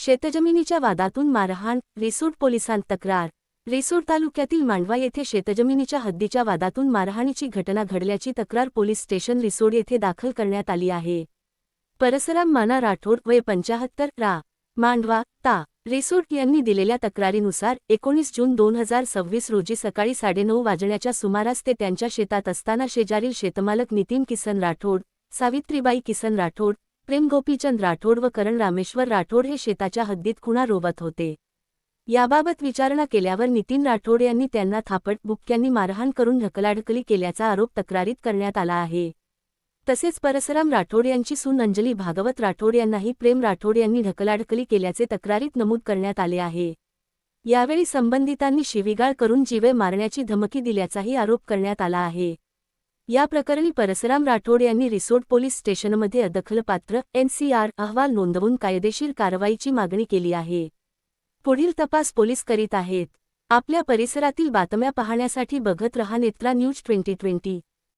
शेतजमिनीच्या वादातून मारहाण, रिसोड पोलिसांत तक्रार। रिसोड तालुक्यातील मांडवा येथे शेतजमिनीच्या हद्दीच्या वादातून मारहाणीची घटना घडल्याची तक्रार पोलीस स्टेशन रिसोड येथे दाखल करण्यात आली आहे। परसराम माना राठोड वय 75 रा मांडवा ता रिसोड यांनी दिलेल्या तक्रारीनुसार 19 जून 2026 रोजी सकाळी 9:30 वाजण्याच्या सुमारास ते त्यांच्या शेतात असताना शेजारील शेतमालक नितीन किसन राठोड, सावित्रीबाई किसन राठोड, प्रेम गोपीचंद राठोड व करण रामेश्वर राठोड हे शेताच्या हद्दीत खुणा रोवत होते। याबाबत विचारणा केल्यावर नितीन राठोड यांनी त्यांना थापट बुक्क्यांनी मारहाण करून ढकलाढकली केल्याचा आरोप तक्रारीत करण्यात आला आहे। तसेच परसराम राठोड यांची सून अंजली भागवत राठोड यांनाही प्रेम राठोड यांनी ढकलाढकली केल्याचे तक्रारीत नमूद करण्यात आले आहे। यावेळी संबंधितांनी शिवीगाळ करून जीवे मारण्याची धमकी दिल्याचाही आरोप करण्यात आला आहे। या प्रकरणी परसराम राठोड यांनी रिसोड पोलीस स्टेशनमध्ये अदखलपात्र NCR अहवाल नोंदवून कायदेशीर कारवाईची मागणी केली आहे। पुढील तपास पोलीस करीत आहेत। आपल्या परिसरातील बातम्या पाहण्यासाठी बघत रहा नेत्रा न्यूज 2020।